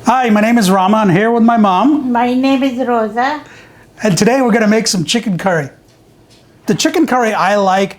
Hi, my name is Rama. I'm here with my mom. My name is Rosa. And today we're going to make some chicken curry. The chicken curry I like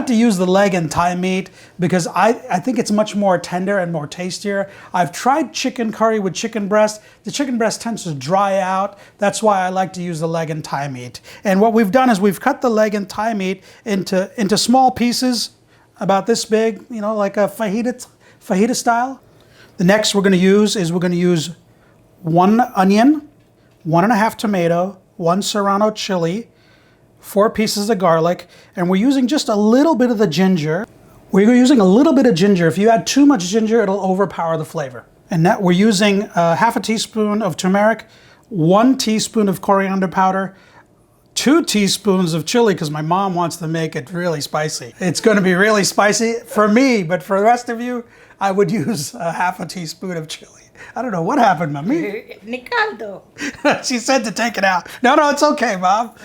to use the leg and thigh meat because I think it's much more tender and more tastier. I've tried chicken curry with chicken breast. The chicken breast tends to dry out. That's why I like to use the leg and thigh meat. And what we've done is we've cut the leg and thigh meat into small pieces about this big, you know, like a fajita style. The next we're going to use 1 onion, 1.5 tomato, 1 Serrano chili, 4 pieces of garlic, and we're using just a little bit of the ginger. We're using a little bit of ginger. If you add too much ginger, it'll overpower the flavor. And that we're using half a teaspoon of turmeric, 1 teaspoon of coriander powder, 2 teaspoons of chili, because my mom wants to make it really spicy. It's going to be really spicy for me, but for the rest of you, I would use half a teaspoon of chili. I don't know what happened, Mommy. Nical. She said to take it out. No, it's okay, Mom.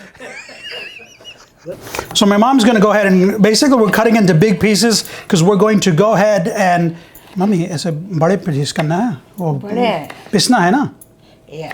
So my mom's going to go ahead and basically we're cutting into big pieces because we're going to go ahead and Mommy, ऐसे बड़े piece करना है वो पिसना है ना? Yeah.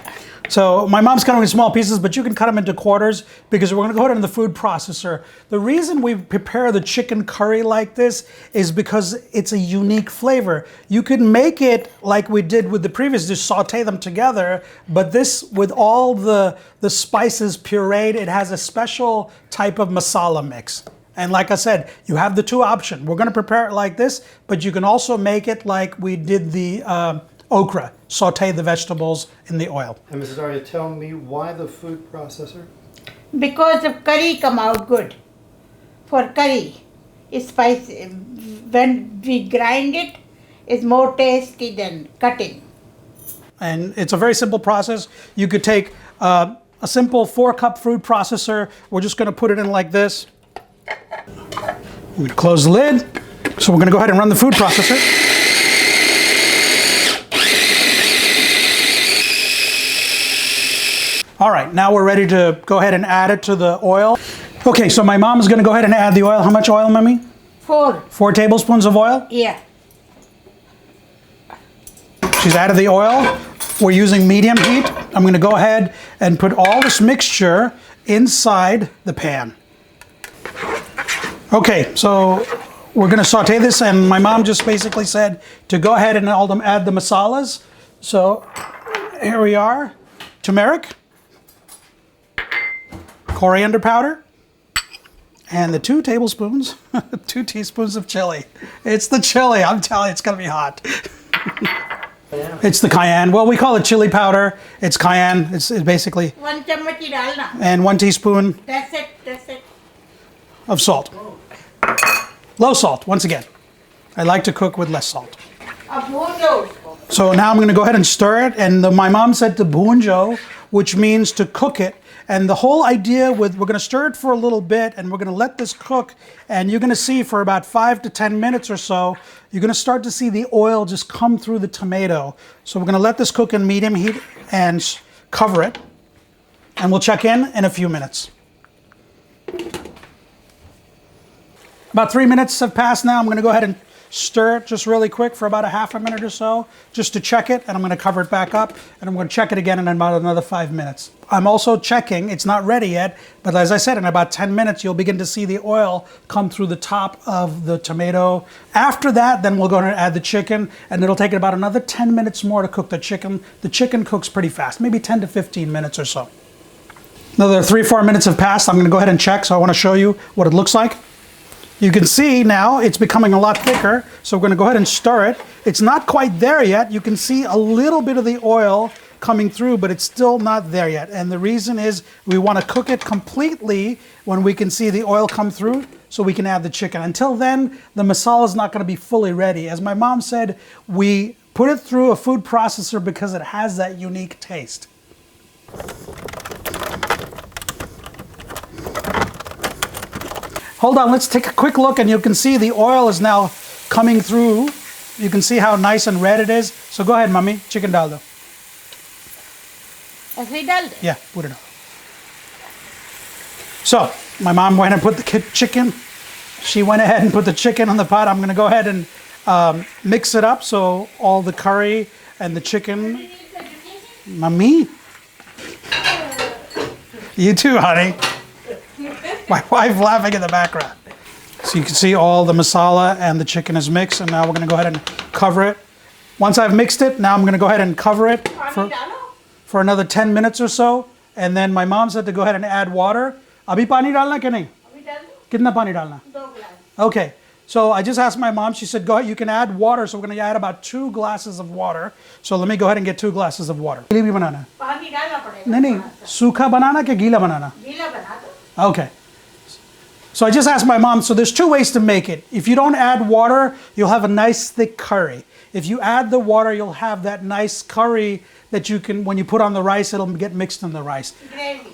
So my mom's cutting in small pieces, but you can cut them into quarters because we're going to go ahead in the food processor. The reason we prepare the chicken curry like this is because it's a unique flavor. You can make it like we did with the previous, just saute them together, but this, with all the spices pureed, it has a special type of masala mix. And like I said, you have the two options. We're going to prepare it like this, but you can also make it like we did the okra, saute the vegetables in the oil. And Mrs. Arya, tell me why the food processor? Because the curry come out good. For curry, it's spicy. When we grind it, it's more tasty than cutting. And it's a very simple process. You could take a simple 4-cup food processor. We're just going to put it in like this. We're going to close the lid. So we're going to go ahead and run the food processor. All right, now we're ready to go ahead and add it to the oil. Okay, so my mom is going to go ahead and add the oil. How much oil, Mommy? 4. 4 tablespoons of oil? Yeah. She's added the oil. We're using medium heat. I'm going to go ahead and put all this mixture inside the pan. Okay, so we're going to saute this, and my mom just basically said to go ahead and add the masalas. So here we are. Turmeric, coriander powder, and the 2 tablespoons, 2 teaspoons of chili. It's the chili, I'm telling you, it's gonna be hot. It's the Cayenne. Well, we call it chili powder. It's Cayenne, it's basically. 1 chammach dalna. And 1 teaspoon. That's it. Of salt. Low salt, once again. I like to cook with less salt. So now I'm going to go ahead and stir it. And my mom said to bhunjo, which means to cook it. And the whole idea we're going to stir it for a little bit and we're going to let this cook. And you're going to see for about 5 to 10 minutes or so, you're going to start to see the oil just come through the tomato. So we're going to let this cook in medium heat and cover it. And we'll check in a few minutes. About 3 minutes have passed now. I'm going to go ahead and stir it just really quick for about a half a minute or so, just to check it, and I'm going to cover it back up, and I'm going to check it again in about another 5 minutes. I'm also checking, it's not ready yet, but as I said, in about 10 minutes, you'll begin to see the oil come through the top of the tomato. After that, then we'll go ahead and add the chicken, and it'll take about another 10 minutes more to cook the chicken. The chicken cooks pretty fast, maybe 10 to 15 minutes or so. Another 3-4 minutes have passed. I'm going to go ahead and check, so I want to show you what it looks like. You can see now it's becoming a lot thicker, so we're going to go ahead and stir it. It's not quite there yet. You can see a little bit of the oil coming through, but it's still not there yet. And the reason is we want to cook it completely when we can see the oil come through so we can add the chicken. Until then, the masala is not going to be fully ready. As my mom said, we put it through a food processor because it has that unique taste. Hold on, let's take a quick look and you can see the oil is now coming through. You can see how nice and red it is. So go ahead, Mommy, chicken dal do. Yeah, put it on. So my mom went and put the chicken. She went ahead and put the chicken on the pot. I'm gonna go ahead and mix it up so all the curry and the chicken. Mommy? You too, honey. My wife laughing in the background. So you can see all the masala and the chicken is mixed, and now we're going to go ahead and cover it. Once I've mixed it, now I'm going to go ahead and cover it for another 10 minutes or so. And then my mom said to go ahead and add water. Abhi pani dalna ke nahi? Kitna pani dalna? 2 glass. Okay. So I just asked my mom, she said, go ahead, you can add water. So we're going to add about 2 glasses of water. So let me go ahead and get 2 glasses of water. Gila bhi banana? पानी डालना पड़ेगा. Nahi, सूखा banana ke gila banana? गीला बना दो. Okay. So I just asked my mom, so there's 2 ways to make it. If you don't add water, you'll have a nice thick curry. If you add the water, you'll have that nice curry that you can, when you put on the rice, it'll get mixed in the rice. Gravy.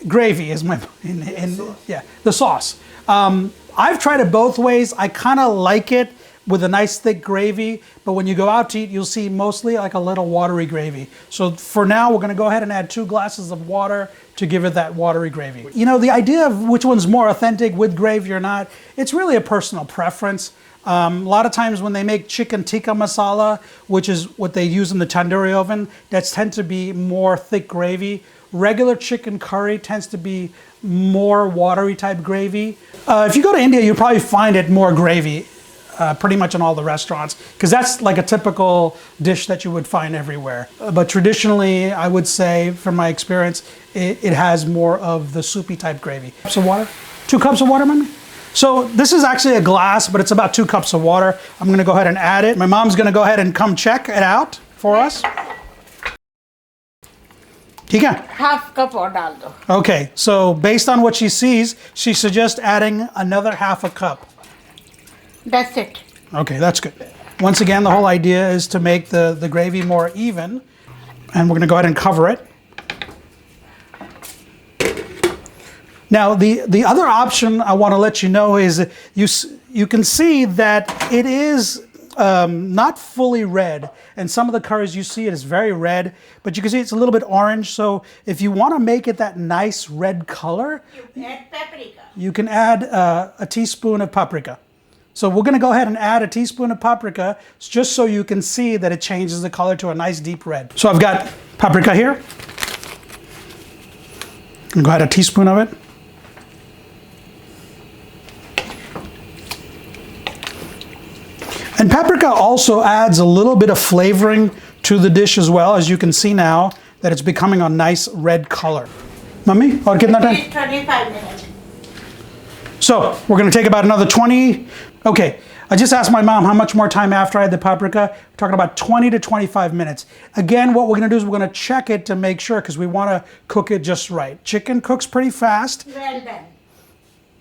Gravy is the sauce. I've tried it both ways. I kind of like it with a nice thick gravy, but when you go out to eat, you'll see mostly like a little watery gravy. So for now, we're going to go ahead and add 2 glasses of water to give it that watery gravy. You know, the idea of which one's more authentic with gravy or not, it's really a personal preference. A lot of times when they make chicken tikka masala, which is what they use in the tandoori oven, that tends to be more thick gravy. Regular chicken curry tends to be more watery type gravy. If you go to India, you'll probably find it more gravy, pretty much in all the restaurants, because that's like a typical dish that you would find everywhere. But traditionally, I would say, from my experience, it has more of the soupy type gravy. Cups of water? 2 cups of water, mommy? So this is actually a glass, but it's about 2 cups of water. I'm going to go ahead and add it. My mom's going to go ahead and come check it out for us. Half cup और डाल दो. Okay, so based on what she sees, she suggests adding another half a cup. That's it. Okay, that's good. Once again, the whole idea is to make the gravy more even, and we're going to go ahead and cover it. Now, the other option I want to let you know is you can see that it is not fully red, and some of the curries you see it is very red, but you can see it's a little bit orange. So if you want to make it that nice red color, You add paprika. you can add a teaspoon of paprika. So we're going to go ahead and add a teaspoon of paprika just so you can see that it changes the color to a nice deep red. So I've got paprika here. I'm going to go ahead a teaspoon of it. And paprika also adds a little bit of flavoring to the dish as well, as you can see now that it's becoming a nice red color. Mummy, aur kitna time? 25 minutes. So we're going to take about another 20. Okay, I just asked my mom how much more time after I had the paprika. We're talking about 20 to 25 minutes. Again, what we're going to do is we're going to check it to make sure, because we want to cook it just right. Chicken cooks pretty fast. Well done.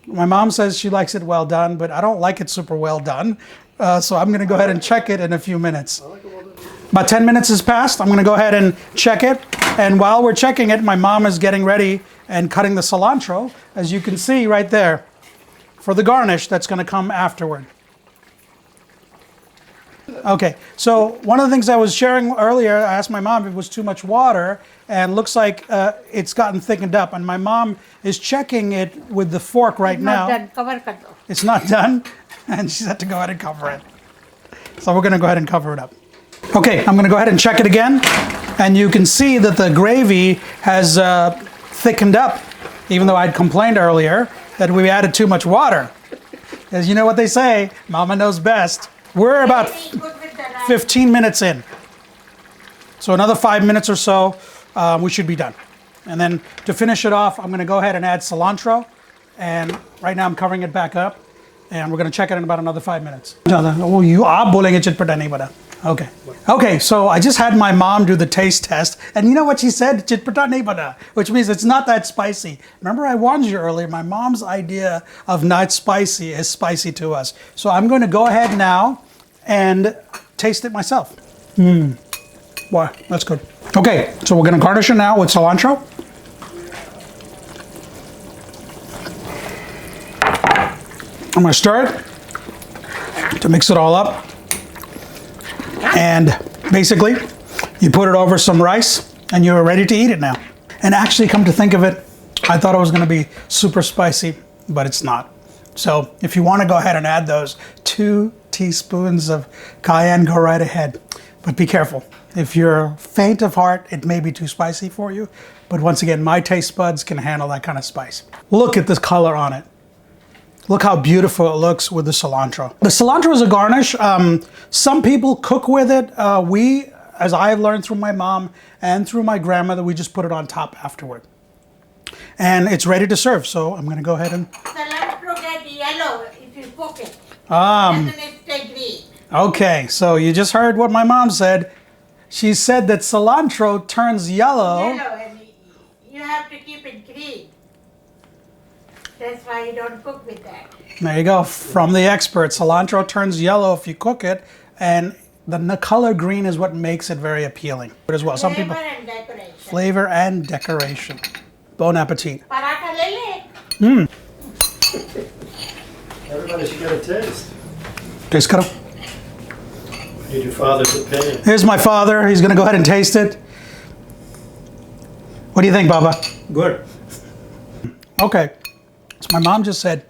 My mom says she likes it well done, but I don't like it super well done. So I'm going to go ahead and check it in a few minutes. About 10 minutes has passed. I'm going to go ahead and check it. And while we're checking it, my mom is getting ready and cutting the cilantro, as you can see right there, for the garnish that's going to come afterward. Okay, so one of the things I was sharing earlier, I asked my mom if it was too much water, and looks like it's gotten thickened up. And my mom is checking it with the fork right now. Not done. Cover kar do. It's not done, and she said to go ahead and cover it. So we're going to go ahead and cover it up. Okay, I'm going to go ahead and check it again, and you can see that the gravy has thickened up, even though I'd complained earlier that we added too much water. As you know what they say, Mama knows best. We're about 15 minutes in. So another 5 minutes or so, we should be done. And then to finish it off, I'm going to go ahead and add cilantro. And right now I'm covering it back up. And we're going to check it in about another 5 minutes. Oh, you are bolenge chitpata nahi bana. Okay. Okay, so I just had my mom do the taste test. And you know what she said? Chitpata nahi bana, which means it's not that spicy. Remember I warned you earlier, my mom's idea of not spicy is spicy to us. So I'm going to go ahead now and taste it myself. Wow, that's good. Okay, so we're going to garnish it now with cilantro. I'm going to stir it to mix it all up. And basically, you put it over some rice and you're ready to eat it now. And actually, come to think of it, I thought it was going to be super spicy, but it's not. So if you want to go ahead and add those 2 teaspoons of cayenne, go right ahead. But be careful. If you're faint of heart, it may be too spicy for you. But once again, my taste buds can handle that kind of spice. Look at this color on it. Look how beautiful it looks with the cilantro. The cilantro is a garnish. Some people cook with it. We, as I have learned through my mom and through my grandmother, we just put it on top afterward. And it's ready to serve. So I'm gonna go ahead and... Cilantro get yellow if you cook it. Um, Doesn't it stay green? Okay, so you just heard what my mom said. She said that cilantro turns yellow. Yellow, and you have to keep it green. That's why you don't cook with that. There you go, from the expert. Cilantro turns yellow if you cook it, and the color green is what makes it very appealing as well. Some people... Flavor and decoration. Flavor and decoration. Bon appetit. Paratha lele. Everybody should get a taste. Taste karo. Need your father's opinion. Here's my father. He's going to go ahead and taste it. What do you think, Baba? Good. Okay. So my mom just said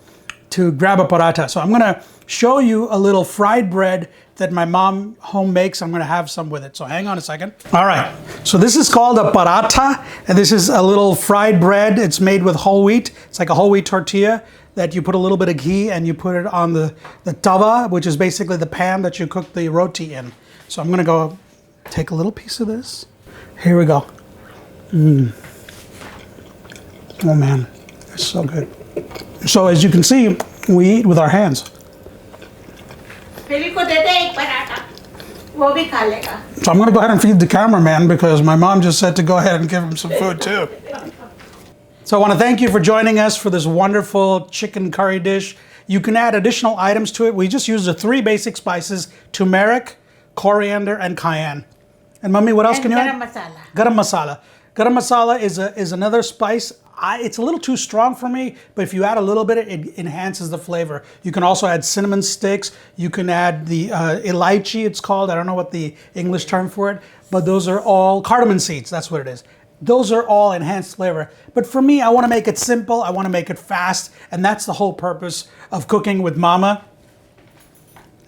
to grab a paratha. So I'm going to show you a little fried bread that my mom home makes. I'm going to have some with it. So hang on a second. All right. So this is called a paratha, and this is a little fried bread. It's made with whole wheat. It's like a whole wheat tortilla that you put a little bit of ghee and you put it on the tawa, which is basically the pan that you cook the roti in. So I'm going to go take a little piece of this. Here we go. Oh man, it's so good. So as you can see, we eat with our hands. फिर को दे दे एक पराठा, वो भी खा लेगा. So I'm going to go ahead and feed the cameraman because my mom just said to go ahead and give him some food too. So I want to thank you for joining us for this wonderful chicken curry dish. You can add additional items to it. We just used the 3 basic spices: turmeric, coriander, and cayenne. And Mummy, what else And can you garam add? masala. Garam masala. Garam masala is another spice. It's a little too strong for me, but if you add a little bit, it enhances the flavor. You can also add cinnamon sticks. You can add the elaichi, it's called. I don't know what the English term for it, but those are all cardamom seeds. That's what it is. Those are all enhanced flavor. But for me, I want to make it simple. I want to make it fast. And that's the whole purpose of cooking with Mama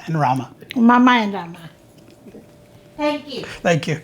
and Rama. Mama and Rama. Thank you. Thank you.